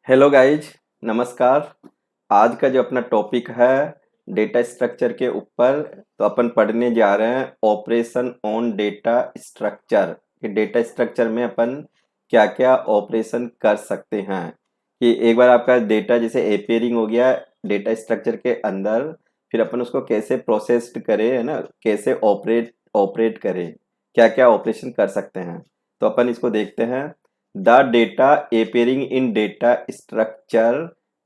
Hello guys, नमस्कार। आज का जो अपना टॉपिक है डेटा स्ट्रक्चर के ऊपर, तो अपन पढ़ने जा रहे हैं ऑपरेशन ऑन डेटा स्ट्रक्चर। कि डेटा स्ट्रक्चर में अपन क्या क्या ऑपरेशन कर सकते हैं। कि एक बार आपका डेटा जैसे एपेयरिंग हो गया डेटा स्ट्रक्चर के अंदर, फिर अपन उसको कैसे प्रोसेस्ड करें, है ना, कैसे ऑपरेट ऑपरेट करें, क्या क्या ऑपरेशन कर सकते हैं। तो अपन इसको देखते हैं। The data appearing in data structure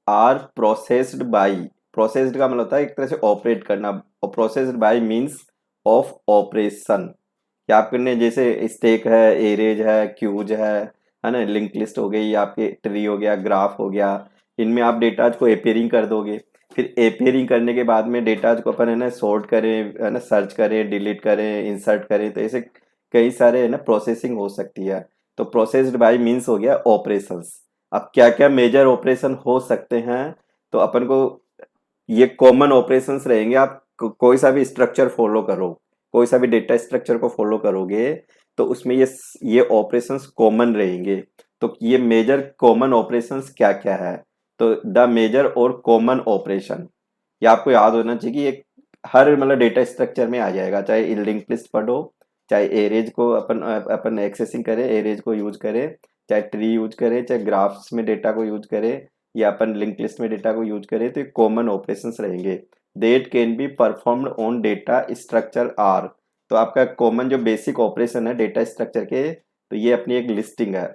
are processed by, processed का मतलब होता है एक तरह से ऑपरेट करना, और processed by means of operation। क्या आपने जैसे स्टेक है, एरेज है, क्यूज है ना, लिंक लिस्ट हो गई, आपके ट्री हो गया, ग्राफ हो गया, इनमें आप डेटा को एपेयरिंग कर दोगे। फिर एपेयरिंग करने के बाद में डेटा को अपन है ना सॉर्ट करें, है ना, सर्च करें, डिलीट करें, इंसर्ट करें, तो ऐसे कई सारे है ना प्रोसेसिंग हो सकती है। तो प्रोसेस्ड बाय मीन्स हो गया ऑपरेशंस। अब क्या क्या मेजर ऑपरेशन हो सकते हैं, तो अपन को ये कॉमन ऑपरेशंस रहेंगे। आप कोई सा भी स्ट्रक्चर फॉलो करो, कोई सा भी डेटा स्ट्रक्चर को फॉलो करोगे, तो उसमें ये ऑपरेशंस कॉमन रहेंगे। तो ये मेजर कॉमन ऑपरेशंस क्या क्या है, तो द मेजर और कॉमन ऑपरेशन, ये आपको याद होना चाहिए कि ये हर मतलब डेटा स्ट्रक्चर में आ जाएगा। चाहे लिंक लिस्ट पढ़ो, चाहे एरेज को अपन अपन एक्सेसिंग करें, एरेज को यूज करें, चाहे ट्री यूज करें, चाहे ग्राफ्स में डेटा को यूज करें, या अपन लिंक लिस्ट में डेटा को यूज करें, तो ये कॉमन ऑपरेशंस रहेंगे। That can be performed on data structure are. तो आपका कॉमन जो बेसिक ऑपरेशन है डेटा स्ट्रक्चर के, तो ये अपनी एक लिस्टिंग है।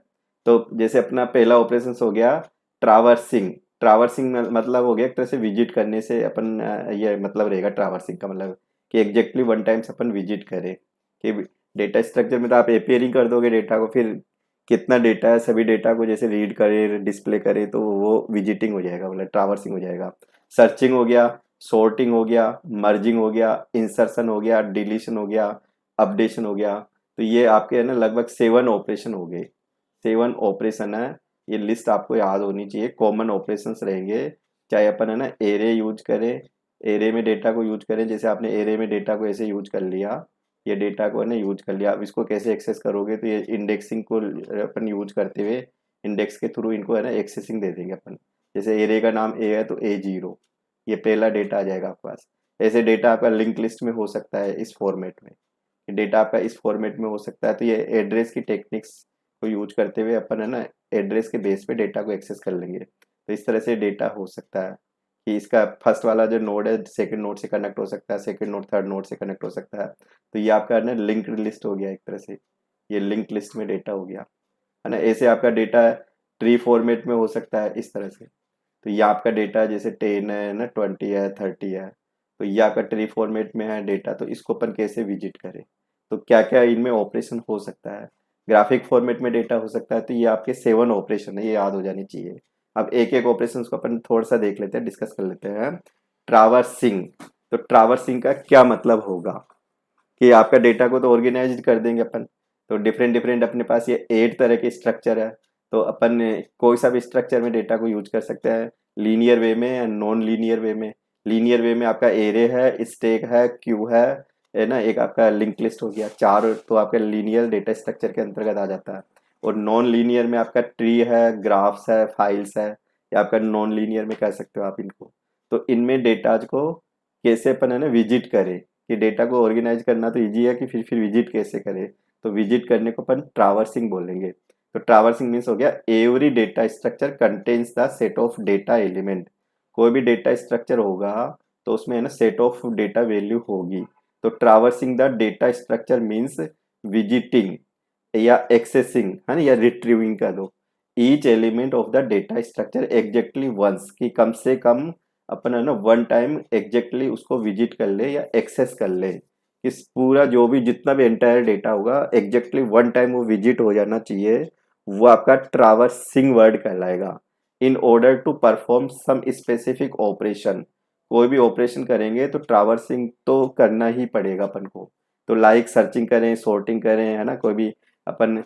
तो जैसे अपना पहला ऑपरेशन हो गया ट्रावर्सिंग। ट्रावर्सिंग मतलब हो गया एक तरह से विजिट करने से अपन ये मतलब रहेगा ट्रावर्सिंग का मतलब कि एग्जैक्टली वन टाइम्स अपन विजिट करें। कि डेटा स्ट्रक्चर में तो आप एपेयरिंग कर दोगे डेटा को, फिर कितना डेटा है सभी डेटा को जैसे रीड करे, डिस्प्ले करे, तो वो विजिटिंग हो जाएगा, मतलब ट्रावर्सिंग हो जाएगा। सर्चिंग हो गया, सॉर्टिंग हो गया, मर्जिंग हो गया, इंसर्शन हो गया, डिलीशन हो गया, अपडेशन हो गया। तो ये आपके है ना लगभग 7 ऑपरेशन हो गए। 7 ऑपरेशन है। ये लिस्ट आपको याद होनी चाहिए, कॉमन ऑपरेशंस रहेंगे। चाहे अपन है ना एरे यूज करें, एरे में डेटा को यूज करें, जैसे आपने एरे में डेटा को ऐसे यूज कर लिया, ये डेटा को है ना यूज कर लिया। अब इसको कैसे एक्सेस करोगे, तो ये इंडेक्सिंग को अपन यूज करते हुए इंडेक्स के थ्रू इनको है ना एक्सेसिंग दे देंगे अपन। जैसे एरे का नाम ए है तो A0, ये पहला डेटा आ जाएगा आपके पास। ऐसे डेटा आपका लिंक लिस्ट में हो सकता है इस फॉर्मेट में, डेटा आपका इस फॉर्मेट में हो सकता है। तो ये एड्रेस की टेक्निक्स को यूज करते हुए अपन है ना एड्रेस के बेस पे डेटा को एक्सेस कर लेंगे। तो इस तरह से डेटा हो सकता है कि इसका फर्स्ट वाला जो नोड है सेकंड नोड से कनेक्ट हो सकता है, सेकंड नोड थर्ड नोड से कनेक्ट हो सकता है। तो ये आपका है ना लिंक्ड लिस्ट हो गया एक तरह से, ये लिंक लिस्ट में डेटा हो गया, है ना। ऐसे आपका डेटा ट्री फॉर्मेट में हो सकता है इस तरह से। तो ये आपका डेटा जैसे 10 है ना, 20 है, 30 है, तो ये आपका ट्री फॉर्मेट में है डेटा, तो इसको अपन कैसे विजिट करें, तो क्या क्या इनमें ऑपरेशन हो सकता है। ग्राफिक फॉर्मेट में डेटा हो सकता है। तो ये आपके 7 ऑपरेशन है, ये याद हो जानी चाहिए। अब एक एक ऑपरेशन को अपन थोड़ा सा देख लेते हैं, डिस्कस कर लेते हैं। ट्रावर्सिंग, तो ट्रावर्सिंग का क्या मतलब होगा कि आपका डेटा को तो ऑर्गेनाइज कर देंगे अपन। तो डिफरेंट डिफरेंट अपने पास ये 8 तरह के स्ट्रक्चर है। तो अपन कोई सा भी स्ट्रक्चर में डेटा को यूज कर सकते हैं, लीनियर वे में या नॉन लीनियर वे में। लीनियर वे में आपका एरे है, स्टैक है, क्यू है ना, एक आपका लिंक लिस्ट हो गया, चार तो आपका लीनियर डेटा स्ट्रक्चर के अंतर्गत आ जाता है। और नॉन लीनियर में आपका ट्री है, ग्राफ्स है, फाइल्स है, या आपका नॉन लीनियर में कह सकते हो आप इनको। तो इनमें डेटा को कैसे अपन है ना विजिट करें, कि डेटा को ऑर्गेनाइज करना तो इजी है, कि फिर विजिट कैसे करें। तो विजिट करने को अपन ट्रावर्सिंग बोलेंगे। तो ट्रावर्सिंग मीन्स हो गया every data structure contains the set of data element. कोई भी डेटा स्ट्रक्चर होगा तो उसमें है ना सेट ऑफ डेटा वैल्यू होगी। तो traversing the data structure means visiting या एक्सेसिंग, है ना, या रिट्रीविंग कर दो each element of the data structure exactly once, कि कम से कम अपन है ना वन टाइम एग्जैक्टली उसको विजिट कर ले या एक्सेस कर ले। इस पूरा जो भी जितना भी एंटायर डेटा होगा एग्जैक्टली वन टाइम वो विजिट हो जाना चाहिए। वो आपका ट्रावर्सिंग वर्ड कहलाएगा। In order to perform some specific operation, कोई भी ऑपरेशन करेंगे तो ट्रावर्सिंग तो करना ही पड़ेगा अपन को। तो लाइक सर्चिंग करें, सॉर्टिंग करें, है ना, कोई भी अपन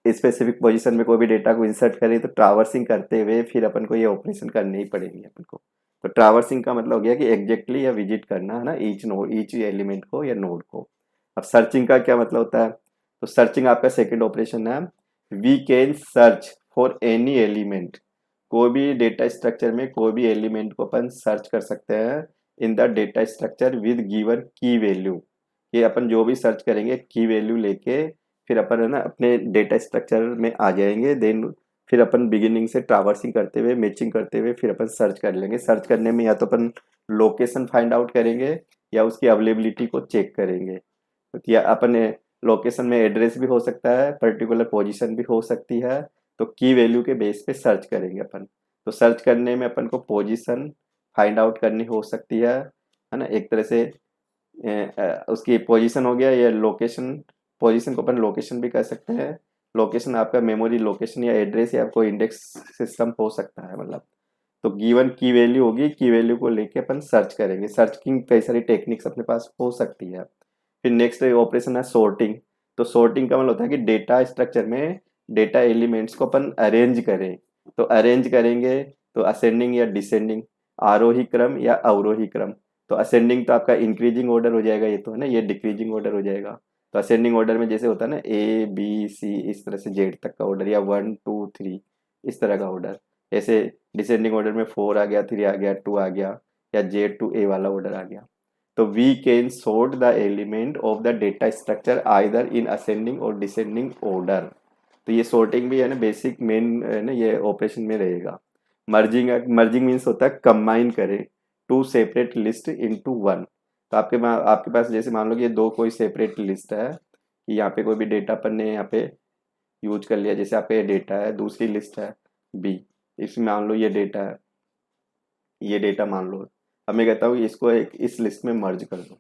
स्पेसिफिक पोजीशन में कोई भी डेटा को इंसर्ट करें, तो ट्रावर्सिंग करते हुए फिर अपन को ये ऑपरेशन करनी ही पड़ेगी अपन को। तो ट्रावर्सिंग का मतलब हो गया कि एग्जैक्टली या विजिट करना, है ना, ईच नोड, ईच एलिमेंट को या नोड को। अब सर्चिंग का क्या मतलब होता है, तो सर्चिंग आपका सेकंड ऑपरेशन है। We can search for any element, कोई भी डेटा स्ट्रक्चर में कोई भी एलिमेंट को अपन सर्च कर सकते हैं इन the data structure with given की वैल्यू। ये अपन जो भी सर्च करेंगे की वैल्यू लेके फिर अपन है ना अपने डेटा स्ट्रक्चर में आ जाएंगे। देन फिर अपन बिगिनिंग से ट्रावर्सिंग करते हुए मैचिंग करते हुए फिर अपन सर्च कर लेंगे। सर्च करने में या तो अपन लोकेशन फाइंड आउट करेंगे या उसकी अवेलेबिलिटी को चेक करेंगे। तो या अपन लोकेशन में एड्रेस भी हो सकता है, पर्टिकुलर पोजीशन भी हो सकती है। तो की वैल्यू के बेस पे सर्च करेंगे अपन। तो सर्च करने में अपन को पोजीशन फाइंड आउट करनी हो सकती है ना। एक तरह से उसकी पोजीशन हो गया या लोकेशन। पोजीशन को अपन लोकेशन भी कर सकते हैं। लोकेशन आपका मेमोरी लोकेशन या एड्रेस या कोई इंडेक्स सिस्टम हो सकता है मतलब। तो गिवन की वैल्यू होगी, की वैल्यू को लेके अपन सर्च करेंगे। सर्च की कई सारी टेक्निक्स अपने पास हो सकती है। फिर नेक्स्ट ऑपरेशन है सॉर्टिंग। तो सॉर्टिंग का मतलब होता है कि डेटा स्ट्रक्चर में डेटा एलिमेंट्स को अपन अरेंज करें। तो अरेंज करेंगे तो असेंडिंग या डिसेंडिंग, आरोही क्रम या अवरोही क्रम। तो असेंडिंग तो आपका इंक्रीजिंग ऑर्डर हो जाएगा ये तो है ना, ये डिक्रीजिंग ऑर्डर हो जाएगा। तो असेंडिंग ऑर्डर में जैसे होता है ना ए बी सी इस तरह से जेड तक का ऑर्डर, या 1 2 3 इस तरह का ऑर्डर। ऐसे डिसेंडिंग ऑर्डर में 4 आ गया, 3 आ गया, 2 आ गया, या जेड टू ए वाला ऑर्डर आ गया। तो we can sort the element of the data structure either in ascending और डिसेंडिंग ऑर्डर। तो ये सॉर्टिंग भी है ना बेसिक मेन है ना ये ऑपरेशन में रहेगा। मर्जिंग, मर्जिंग मीन्स होता है कंबाइन करें two separate list into one. तो आपके पास जैसे मान लो कि ये दो कोई सेपरेट लिस्ट है कि यहाँ पे कोई भी डेटा अपन ने यहाँ पे यूज कर लिया। जैसे आपका ये डेटा है, दूसरी लिस्ट है बी, इसमें मान लो ये डेटा है, ये डेटा मान लो। अब मैं कहता हूँ कि इसको एक इस लिस्ट में मर्ज कर दो।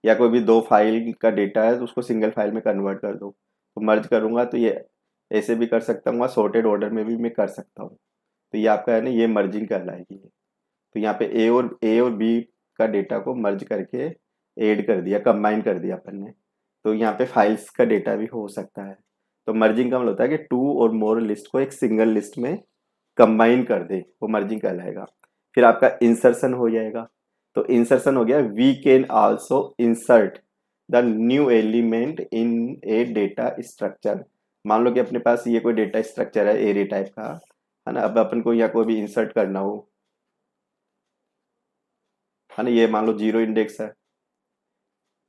या कोई भी दो फाइल का डेटा है तो उसको सिंगल फाइल में कन्वर्ट कर दो। तो मर्ज करूंगा तो ये ऐसे भी कर सकता हूँ, सॉर्टेड ऑर्डर में भी मैं कर सकता हूँ। तो ये आपका है ना ये मर्जिंग कहलाएगी। तो यहाँ पे ए और बी का डेटा को मर्ज करके ऐड कर दिया, कंबाइन कर दिया अपन ने। तो यहाँ पे फाइल्स का डेटा भी हो सकता है। तो मर्जिंग का मतलब होता है कि टू और मोर लिस्ट को एक सिंगल लिस्ट में कंबाइन कर दे, वो मर्जिंग कहलाएगा। फिर आपका इंसर्शन हो जाएगा। तो इंसर्शन हो गया, we can also insert the new element in a data structure. मान लो कि अपने पास ये कोई डेटा स्ट्रक्चर है एरे टाइप का है ना। अब अपन को यहाँ कोई भी इंसर्ट करना हो है ना, ये मान लो जीरो इंडेक्स है,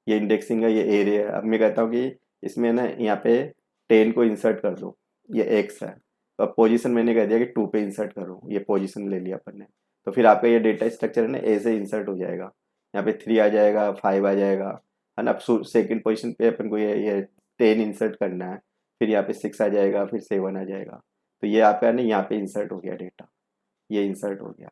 ये इंडेक्सिंग है, ये एरे है। अब मैं कहता हूँ कि इसमें ना यहाँ पे 10 को इंसर्ट कर दो, ये एक्स है। तो अब पोजीशन मैंने कह दिया कि 2 पे इंसर्ट करो, ये पोजीशन ले लिया अपन ने। तो फिर आपका ये डेटा स्ट्रक्चर है ना ऐसे इंसर्ट हो जाएगा। यहाँ पे 3 आ जाएगा, 5 आ जाएगा है ना। अब सेकेंड पोजीशन पे अपन को ये 10 इंसर्ट करना है। फिर यहाँ पे 6 आ जाएगा, फिर 7 आ जाएगा। तो ये आपका है ना यहाँ पे इंसर्ट हो गया डेटा, ये इंसर्ट हो गया।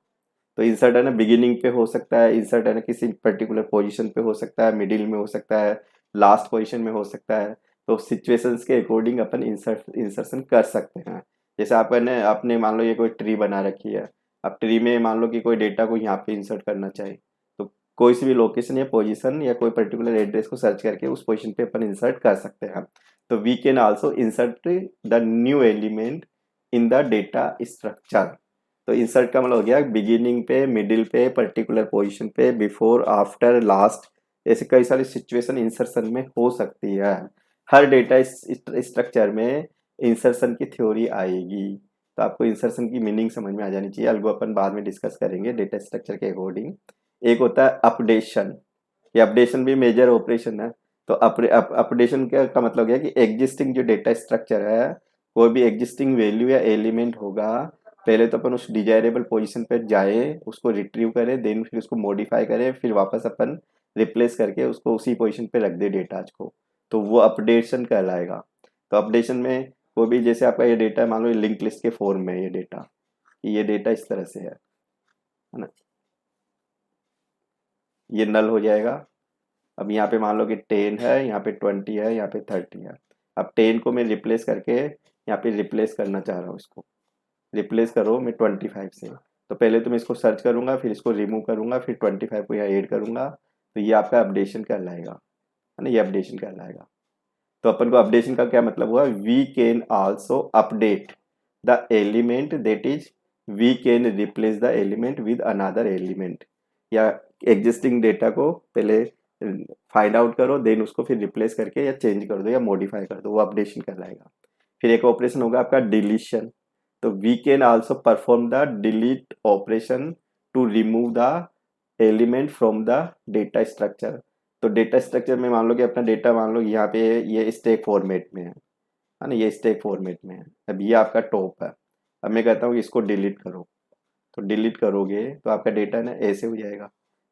तो इंसर्ट है ना बिगिनिंग पे हो सकता है, इंसर्ट है ना किसी पर्टिकुलर पोजीशन पे हो सकता है, मिडिल में हो सकता है, लास्ट पोजीशन में हो सकता है। तो सिचुएशंस के अकॉर्डिंग अपन इंसर्शन कर सकते हैं। जैसे आपका ना आपने मान लो ये कोई ट्री बना रखी है। अब ट्री में मान लो कि कोई डेटा को यहाँ पे इंसर्ट करना चाहे, तो कोई सी भी लोकेशन या पोजीशन या कोई पर्टिकुलर एड्रेस को सर्च करके उस पोजीशन पे अपन इंसर्ट कर सकते हैं। तो we can also insert the new element in the data structure. तो इंसर्ट का मतलब हो गया बिगिनिंग पे, मिडिल पे, पर्टिकुलर पोजीशन पे, बिफोर, आफ्टर, लास्ट। ऐसे कई सारी सिचुएशन इंसर्शन में हो सकती है। हर डेटा स्ट्रक्चर में इंसर्शन की थ्योरी आएगी। तो आपको इंसर्शन की मीनिंग समझ में आ जानी चाहिए। अलगू अपन बाद में डिस्कस करेंगे डेटा स्ट्रक्चर के अकॉर्डिंग। एक होता है अपडेशन। ये अपडेशन भी मेजर ऑपरेशन है। तो अपडेशन का मतलब क्या है कि एग्जिस्टिंग जो डेटा स्ट्रक्चर है, कोई भी एग्जिस्टिंग वैल्यू या एलिमेंट होगा, पहले तो अपन उस डिजायरेबल पोजीशन पर जाए, उसको रिट्रीव करें, देन फिर उसको मॉडिफाई करें, फिर वापस अपन रिप्लेस करके उसको उसी पोजीशन पे रख दे डेटा को। तो वो अपडेशन कहलाएगा। तो अपडेशन में कोई भी जैसे आपका ये डेटा मान लो लिंक लिस्ट के फॉर्म में है, ये डेटा इस तरह से है ना। ये नल हो जाएगा। अब यहाँ पे मान लो कि 10 है, यहाँ पे 20 है, यहाँ पे 30 है। अब 10 को मैं रिप्लेस करके यहाँ पे रिप्लेस करना चाह रहा हूँ, इसको रिप्लेस करो मैं 25 से। तो पहले तो मैं इसको सर्च करूंगा, फिर इसको रिमूव करूंगा, फिर 25 को यहाँ ऐड करूंगा। तो ये आपका अपडेशन कहलाएगा है ना, ये अपडेशन कहलाएगा। तो अपन को अपडेशन का क्या मतलब हुआ, we can also update the element, that is we can replace the element with another element. या एग्जिस्टिंग डेटा को पहले फाइंड आउट करो, देन उसको फिर रिप्लेस करके या चेंज कर दो या मॉडिफाई कर दो, वो अपडेशन कहलाएगा। फिर एक ऑपरेशन होगा आपका डिलीशन। तो we can also perform the delete operation to remove the element from the data structure. तो डेटा स्ट्रक्चर में मान लो कि अपना डेटा मान लो यहाँ पे ये स्टैक फॉर्मेट में है ना, ये स्टैक फॉर्मेट में है। अब ये आपका टॉप है। अब मैं कहता हूँ कि इसको डिलीट करो, तो डिलीट करोगे तो आपका डेटा ना ऐसे हो जाएगा,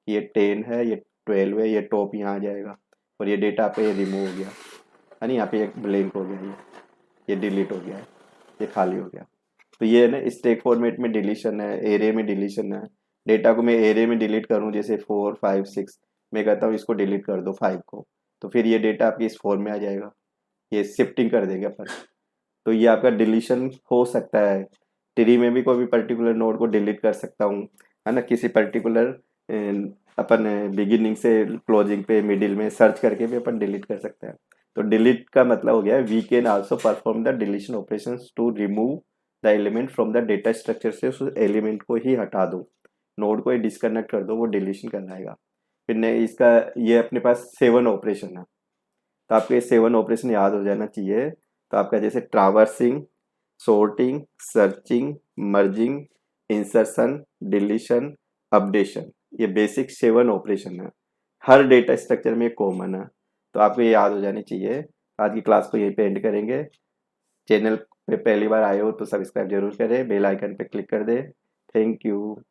ये 10 है, ये 12 है, ये टॉप यहाँ आ जाएगा और ये डेटा आपका ये रिमूव हो गया है ना, यहाँ पे एक ब्लैंक हो गया, ये डिलीट हो गया है, ये खाली हो गया। तो ये है ना स्टैक फॉर्मेट में डिलीशन है, एरे में डिलीशन है। डेटा को मैं एरे में डिलीट करूँ जैसे 4 5 6, मैं कहता हूँ इसको डिलीट कर दो 5 को, तो फिर ये डेटा आपकी इस फॉर्म में आ जाएगा, ये शिफ्टिंग कर देगा अपन। तो ये आपका डिलीशन हो सकता है। ट्री में भी कोई भी पर्टिकुलर नोड को डिलीट कर सकता हूँ, है ना, किसी पर्टिकुलर अपन बिगिनिंग से क्लोजिंग पे मिडिल में सर्च करके भी अपन डिलीट कर सकते हैं। तो डिलीट का मतलब हो गया we can also perform the deletion operation to remove the element from the data structure. से उस एलिमेंट को ही हटा दो, नोड को ही डिस्कनेक्ट कर दो, वो डिलीशन करना आएगा। फिर ने इसका ये अपने पास 7 ऑपरेशन है, तो आपको ये 7 ऑपरेशन याद हो जाना चाहिए। तो आपका जैसे traversing, sorting, searching, merging, insertion, deletion, updation, ये बेसिक 7 ऑपरेशन है, हर डेटा स्ट्रक्चर में कॉमन है। तो आपको ये याद हो जानी चाहिए। आज की क्लास को यहीं पे एंड करेंगे। चैनल पे पहली बार आए हो तो सब्सक्राइब जरूर करें, बेल आइकन पे क्लिक कर दे। Thank you.